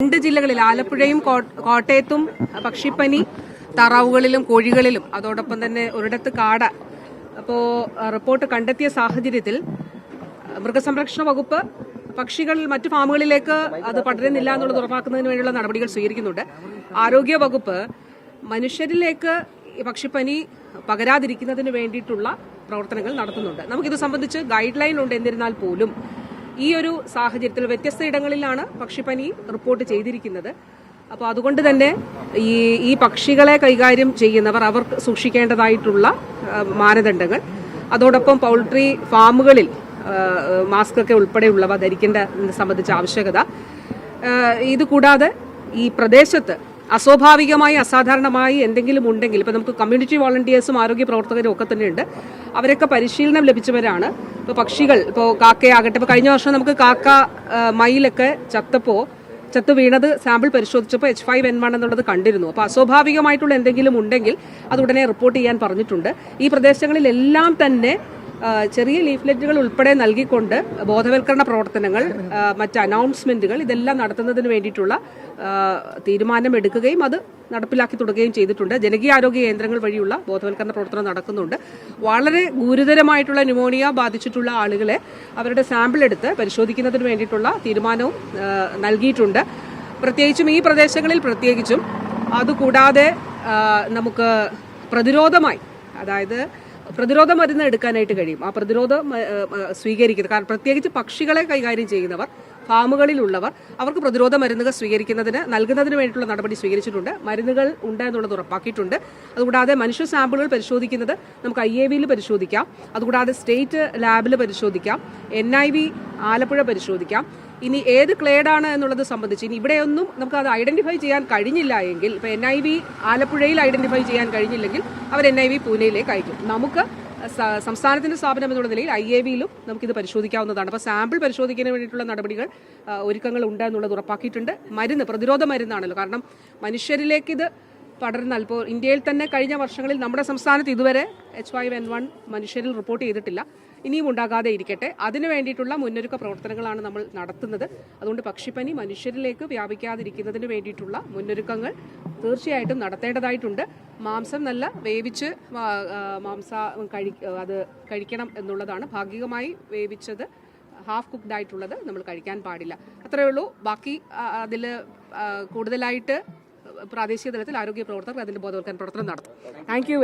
രണ്ട് ജില്ലകളിൽ ആലപ്പുഴയും കോട്ടയത്തും പക്ഷിപ്പനി താറാവുകളിലും കോഴികളിലും അതോടൊപ്പം തന്നെ ഒരിടത്ത് കാട റിപ്പോർട്ട് കണ്ടെത്തിയ സാഹചര്യത്തിൽ മൃഗസംരക്ഷണ വകുപ്പ് പക്ഷികൾ മറ്റു ഫാമുകളിലേക്ക് അത് പടരുന്നില്ല എന്നുള്ളത് ഉറപ്പാക്കുന്നതിന് വേണ്ടിയുള്ള നടപടികൾ സ്വീകരിക്കുന്നുണ്ട്. ആരോഗ്യ വകുപ്പ് മനുഷ്യരിലേക്ക് പക്ഷിപ്പനി പകരാതിരിക്കുന്നതിന് വേണ്ടിയിട്ടുള്ള പ്രവർത്തനങ്ങൾ നടത്തുന്നുണ്ട്. നമുക്കിത് സംബന്ധിച്ച് ഗൈഡ് ലൈൻ ഉണ്ട്. എന്നിരുന്നാൽ പോലും ഈ ഒരു സാഹചര്യത്തിൽ വ്യത്യസ്ത ഇടങ്ങളിലാണ് പക്ഷിപ്പനി റിപ്പോർട്ട് ചെയ്തിരിക്കുന്നത്. അപ്പോൾ അതുകൊണ്ട് തന്നെ ഈ പക്ഷികളെ കൈകാര്യം ചെയ്യുന്നവർ അവർ സൂക്ഷിക്കേണ്ടതായിട്ടുള്ള മാനദണ്ഡങ്ങൾ, അതോടൊപ്പം പൗൾട്രി ഫാമുകളിൽ മാസ്ക് ഒക്കെ ഉൾപ്പെടെയുള്ളവ ധരിക്കേണ്ടതിനെ സംബന്ധിച്ച ആവശ്യകത, ഇതുകൂടാതെ ഈ പ്രദേശത്ത് അസ്വാഭാവികമായി അസാധാരണമായി എന്തെങ്കിലും ഉണ്ടെങ്കിൽ ഇപ്പോൾ നമുക്ക് കമ്മ്യൂണിറ്റി വോളണ്ടിയേഴ്സും ആരോഗ്യ പ്രവർത്തകരും ഒക്കെ തന്നെയുണ്ട്. അവരൊക്കെ പരിശീലനം ലഭിച്ചവരാണ്. ഇപ്പോൾ പക്ഷികൾ, ഇപ്പോൾ കാക്കയാകട്ടെ, ഇപ്പോൾ കഴിഞ്ഞ വർഷം നമുക്ക് കാക്ക മയിലൊക്കെ ചത്തു വീണത് സാമ്പിൾ പരിശോധിച്ചപ്പോൾ H5N1 എന്നുള്ളത് കണ്ടിരുന്നു. അപ്പോൾ അസ്വാഭാവികമായിട്ടുള്ള എന്തെങ്കിലും ഉണ്ടെങ്കിൽ അത് ഉടനെ റിപ്പോർട്ട് ചെയ്യാൻ പറഞ്ഞിട്ടുണ്ട്. ഈ പ്രദേശങ്ങളിലെല്ലാം തന്നെ ചെറിയ ലീഫ്ലെറ്റുകൾ ഉൾപ്പെടെ നൽകിക്കൊണ്ട് ബോധവൽക്കരണ പ്രവർത്തനങ്ങൾ, മറ്റ് അനൗൺസ്മെന്റുകൾ ഇതെല്ലാം നടത്തുന്നതിന് വേണ്ടിയിട്ടുള്ള തീരുമാനം എടുക്കുകയും അത് നടപ്പിലാക്കി തുടങ്ങുകയും ചെയ്തിട്ടുണ്ട്. ജനകീയ ആരോഗ്യ കേന്ദ്രങ്ങൾ വഴിയുള്ള ബോധവൽക്കരണ പ്രവർത്തനം നടക്കുന്നുണ്ട്. വളരെ ഗുരുതരമായിട്ടുള്ള ന്യൂമോണിയ ബാധിച്ചിട്ടുള്ള ആളുകളെ അവരുടെ സാമ്പിൾ എടുത്ത് പരിശോധിക്കുന്നതിന് വേണ്ടിയിട്ടുള്ള തീരുമാനവും നൽകിയിട്ടുണ്ട്. പ്രത്യേകിച്ചും ഈ പ്രദേശങ്ങളിൽ പ്രത്യേകിച്ചും. അതുകൂടാതെ നമുക്ക് പ്രതിരോധമായി, അതായത് പ്രതിരോധ മരുന്ന് എടുക്കാനായിട്ട് കഴിയും. ആ പ്രതിരോധം സ്വീകരിക്കുന്നത്, കാരണം പ്രത്യേകിച്ച് പക്ഷികളെ കൈകാര്യം ചെയ്യുന്നവർ, ഫാമുകളിലുള്ളവർ, അവർക്ക് പ്രതിരോധ മരുന്നുകൾ നൽകുന്നതിന് വേണ്ടിയിട്ടുള്ള നടപടി സ്വീകരിച്ചിട്ടുണ്ട്. മരുന്നുകൾ ഉണ്ട് എന്നുള്ളത് ഉറപ്പാക്കിയിട്ടുണ്ട്. അതുകൂടാതെ മനുഷ്യ സാമ്പിളുകൾ പരിശോധിക്കുന്നത് നമുക്ക് IAVയിൽ പരിശോധിക്കാം. അതുകൂടാതെ സ്റ്റേറ്റ് ലാബിൽ പരിശോധിക്കാം. NIV ആലപ്പുഴ പരിശോധിക്കാം. ഇനി ഏത് ക്ലേഡാണ് എന്നുള്ളത് സംബന്ധിച്ച് ഇനി ഇവിടെയൊന്നും നമുക്ക് അത് ഐഡന്റിഫൈ ചെയ്യാൻ കഴിഞ്ഞില്ല എങ്കിൽ, ഇപ്പോൾ NIV ആലപ്പുഴയിൽ ഐഡന്റിഫൈ ചെയ്യാൻ കഴിഞ്ഞില്ലെങ്കിൽ അവർ NIV പൂനെയിലേക്ക് അയക്കും. നമുക്ക് സംസ്ഥാനത്തിന്റെ സ്ഥാപനം എന്നുള്ള നിലയിൽ IAVയിലും നമുക്കിത് പരിശോധിക്കാവുന്നതാണ്. അപ്പോൾ സാമ്പിൾ പരിശോധിക്കുന്നതിന് വേണ്ടിയിട്ടുള്ള നടപടികൾ, ഒരുക്കങ്ങൾ ഉണ്ട് എന്നുള്ളത് ഉറപ്പാക്കിയിട്ടുണ്ട്. പ്രതിരോധ മരുന്നാണല്ലോ, കാരണം മനുഷ്യരിലേക്ക് ഇത് പടർന്നാൽ, ഇപ്പോൾ ഇന്ത്യയിൽ തന്നെ കഴിഞ്ഞ വർഷങ്ങളിൽ നമ്മുടെ സംസ്ഥാനത്ത് ഇതുവരെ H5N1 മനുഷ്യരിൽ റിപ്പോർട്ട് ചെയ്തിട്ടില്ല. ഇനിയും ഉണ്ടാകാതെ ഇരിക്കട്ടെ. അതിനു വേണ്ടിയിട്ടുള്ള മുന്നൊരുക്ക പ്രവർത്തനങ്ങളാണ് നമ്മൾ നടത്തുന്നത്. അതുകൊണ്ട് പക്ഷിപ്പനി മനുഷ്യരിലേക്ക് വ്യാപിക്കാതിരിക്കുന്നതിന് വേണ്ടിയിട്ടുള്ള മുന്നൊരുക്കങ്ങൾ തീർച്ചയായിട്ടും നടത്തേണ്ടതായിട്ടുണ്ട്. മാംസം നല്ല വേവിച്ച് അത് കഴിക്കണം എന്നുള്ളതാണ്. ഭാഗികമായി വേവിച്ചത്, ഹാഫ് കുക്ക്ഡ് ആയിട്ടുള്ളത് നമ്മൾ കഴിക്കാൻ പാടില്ല. അത്രയേ ഉള്ളൂ. ബാക്കി അതിൽ കൂടുതലായിട്ട് പ്രാദേശിക തലത്തിൽ ആരോഗ്യ പ്രവർത്തകർ അതിൻ്റെ ബോധവൽക്കരണ പ്രവർത്തനം നടത്തും. Thank you.